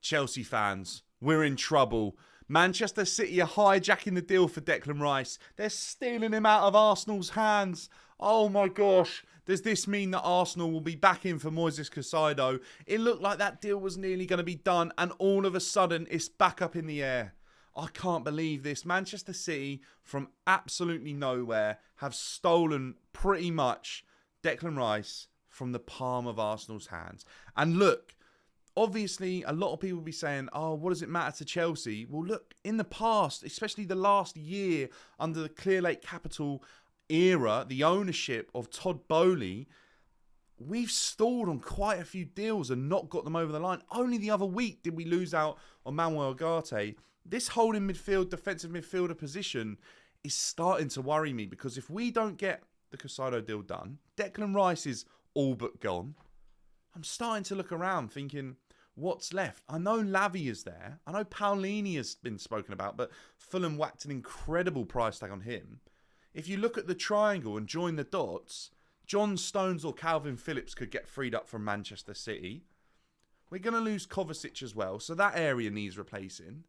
Chelsea fans, we're in trouble. Manchester City are hijacking the deal for Declan Rice. They're stealing him out of Arsenal's hands. Oh my gosh. Does this mean that Arsenal will be back in for Moises Caicedo? It looked like that deal was nearly going to be done, and all of a sudden it's back up in the air. I can't believe this. Manchester City, from absolutely nowhere, have stolen pretty much Declan Rice from the palm of Arsenal's hands. And look, obviously, a lot of people will be saying, oh, what does it matter to Chelsea? Well, look, in the past, especially the last year under the Clear Lake Capital era, the ownership of Todd Boehly, we've stalled on quite a few deals and not got them over the line. Only the other week did we lose out on Manuel Ugarte. This holding midfield, defensive midfielder position is starting to worry me, because if we don't get the Caicedo deal done, Declan Rice is all but gone. I'm starting to look around thinking, what's left? I know Lavy is there. I know Paulini has been spoken about, but Fulham whacked an incredible price tag on him. If you look at the triangle and join the dots, John Stones or Calvin Phillips could get freed up from Manchester City. We're going to lose Kovacic as well, so that area needs replacing.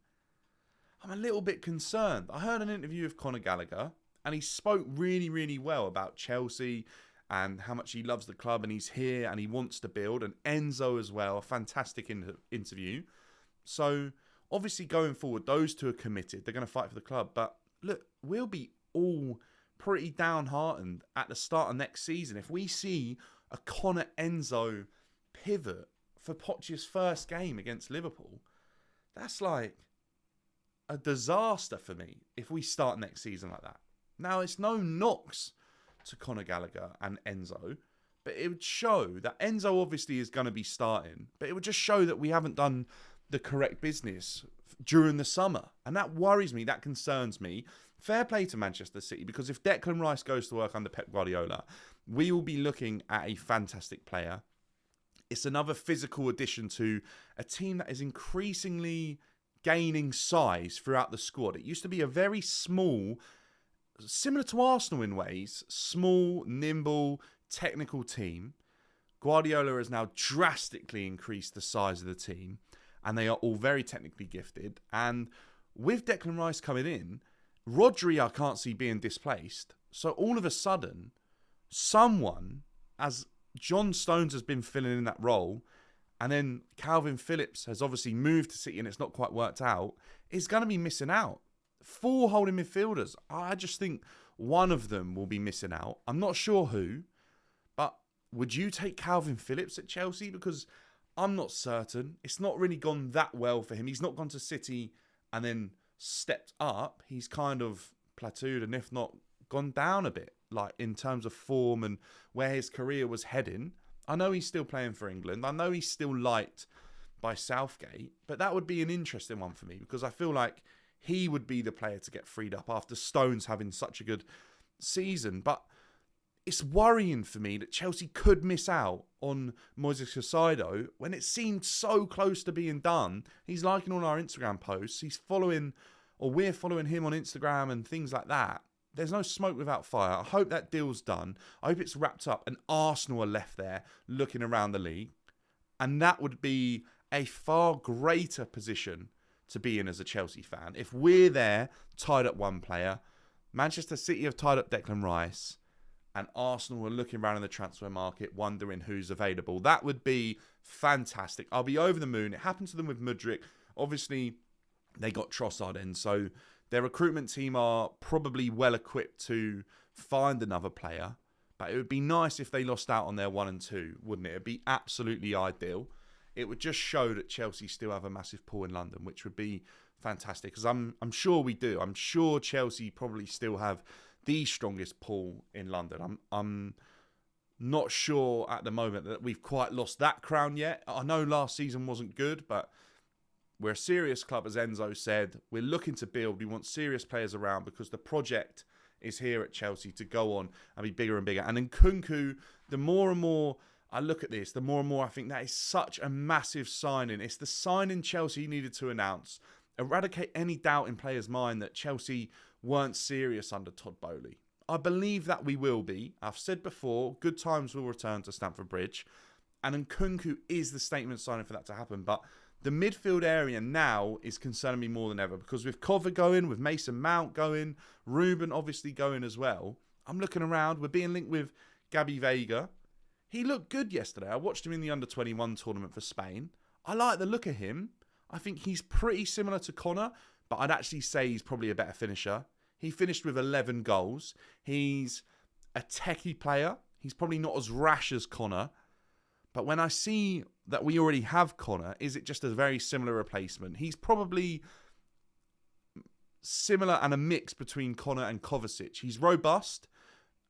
I'm a little bit concerned. I heard an interview with Conor Gallagher, and he spoke really, really well about Chelsea and how much he loves the club, and he's here and he wants to build. And Enzo as well, a fantastic interview. So obviously going forward, those two are committed. They're going to fight for the club. But look, we'll be all pretty downhearted at the start of next season if we see a Conor Enzo pivot for Poch's first game against Liverpool. That's like a disaster for me if we start next season like that. Now, it's no knocks to Conor Gallagher and Enzo, but it would show that Enzo obviously is going to be starting, but it would just show that we haven't done the correct business during the summer. And that worries me, that concerns me. Fair play to Manchester City, because if Declan Rice goes to work under Pep Guardiola, we will be looking at a fantastic player. It's another physical addition to a team that is increasingly gaining size throughout the squad. It used to be a very small, similar to Arsenal in ways, small, nimble, technical team. Guardiola has now drastically increased the size of the team, and they are all very technically gifted. And with Declan Rice coming in, Rodri I can't see being displaced. So all of a sudden, someone, as John Stones has been filling in that role, and then Calvin Phillips has obviously moved to City and it's not quite worked out, is going to be missing out. 4 holding midfielders. I just think one of them will be missing out. I'm not sure who, but would you take Calvin Phillips at Chelsea? Because I'm not certain. It's not really gone that well for him. He's not gone to City and then stepped up. He's kind of plateaued, and if not, gone down a bit, like in terms of form and where his career was heading. I know he's still playing for England. I know he's still liked by Southgate, but that would be an interesting one for me, because I feel like he would be the player to get freed up after Stones having such a good season. But it's worrying for me that Chelsea could miss out on Moises Caicedo when it seemed so close to being done. He's liking all our Instagram posts. He's following, or we're following him on Instagram and things like that. There's no smoke without fire. I hope that deal's done. I hope it's wrapped up and Arsenal are left there looking around the league. And that would be a far greater position to be in as a Chelsea fan. If we're there, tied up one player, Manchester City have tied up Declan Rice, and Arsenal are looking around in the transfer market, wondering who's available. That would be fantastic. I'll be over the moon. It happened to them with Mudryk. Obviously, they got Trossard in, so their recruitment team are probably well equipped to find another player. But it would be nice if they lost out on their 1 and 2, wouldn't it? It'd be absolutely ideal. It would just show that Chelsea still have a massive pull in London, which would be fantastic. Because I'm sure we do. I'm sure Chelsea probably still have the strongest pull in London. I'm not sure at the moment that we've quite lost that crown yet. I know last season wasn't good, but we're a serious club, as Enzo said. We're looking to build. We want serious players around, because the project is here at Chelsea to go on and be bigger and bigger. And then Nkunku, the more and more I look at this, the more and more I think that is such a massive signing. It's the signing Chelsea needed to announce. Eradicate any doubt in players' mind that Chelsea weren't serious under Todd Boehly. I believe that we will be. I've said before, good times will return to Stamford Bridge. And Nkunku is the statement signing for that to happen. But The midfield area now is concerning me more than ever because with Cover going, with Mason Mount going, Ruben obviously going as well. I'm looking around. We're being linked with Gabby Veiga. He looked good yesterday. I watched him in the under-21 tournament for Spain. I like the look of him. I think he's pretty similar to Connor, but I'd actually say he's probably a better finisher. He finished with 11 goals. He's a techie player. He's probably not as rash as Connor. But when I see that we already have Connor, is it just a very similar replacement? He's probably similar and a mix between Connor and Kovacic. He's robust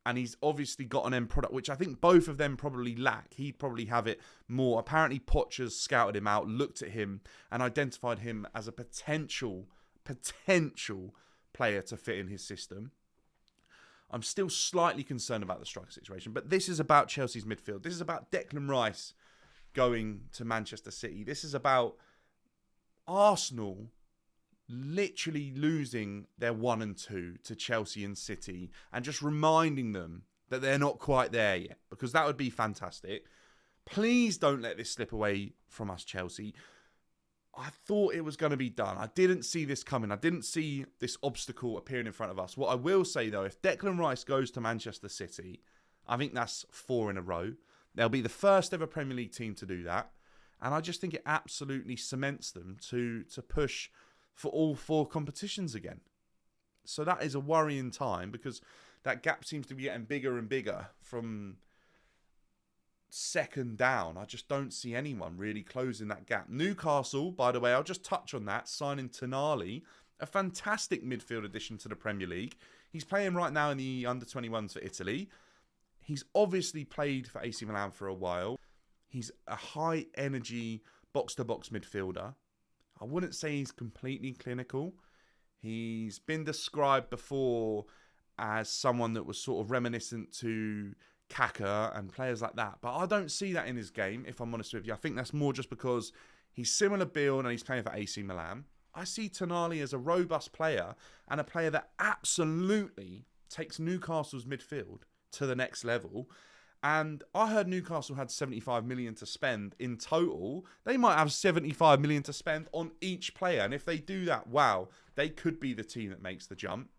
and he's obviously got an end product, which I think both of them probably lack. He'd probably have it more. Apparently, Poch's scouted him out, looked at him and identified him as a potential player to fit in his system. I'm still slightly concerned about the striker situation, but this is about Chelsea's midfield. This is about Declan Rice going to Manchester City. This is about Arsenal literally losing their 1 and 2 to Chelsea and City and just reminding them that they're not quite there yet, because that would be fantastic. Please don't let this slip away from us, Chelsea. I thought it was going to be done. I didn't see this coming. I didn't see this obstacle appearing in front of us. What I will say, though, if Declan Rice goes to Manchester City, I think that's 4 in a row. They'll be the first ever Premier League team to do that. And I just think it absolutely cements them to push for all 4 competitions again. So that is a worrying time because that gap seems to be getting bigger and bigger from second down. I just don't see anyone really closing that gap. Newcastle, by the way, I'll just touch on that, signing Tonali, a fantastic midfield addition to the Premier League. He's playing right now in the under-21s for Italy. He's obviously played for AC Milan for a while. He's a high-energy box-to-box midfielder. I wouldn't say he's completely clinical. He's been described before as someone that was sort of reminiscent to Kaka and players like that. But I don't see that in his game, if I'm honest with you. I think that's more just because he's similar build and he's playing for AC Milan. I see Tonali as a robust player and a player that absolutely takes Newcastle's midfield to the next level. And I heard Newcastle had 75 million to spend in total. They might have 75 million to spend on each player. And if they do that, wow, they could be the team that makes the jump.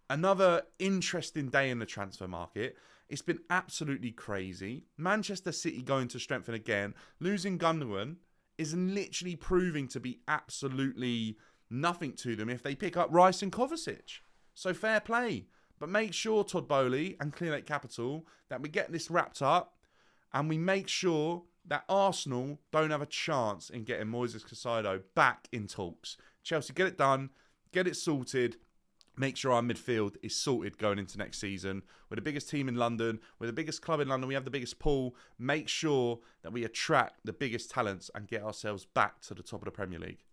Another interesting day in the transfer market. It's been absolutely crazy. Manchester City going to strengthen again. Losing Gundogan is literally proving to be absolutely nothing to them if they pick up Rice and Kovacic. So fair play. But make sure, Todd Bowley and Clearlake Capital, that we get this wrapped up and we make sure that Arsenal don't have a chance in getting Moises Caicedo back in talks. Chelsea, get it done, get it sorted. Make sure our midfield is sorted going into next season. We're the biggest team in London. We're the biggest club in London. We have the biggest pool. Make sure that we attract the biggest talents and get ourselves back to the top of the Premier League.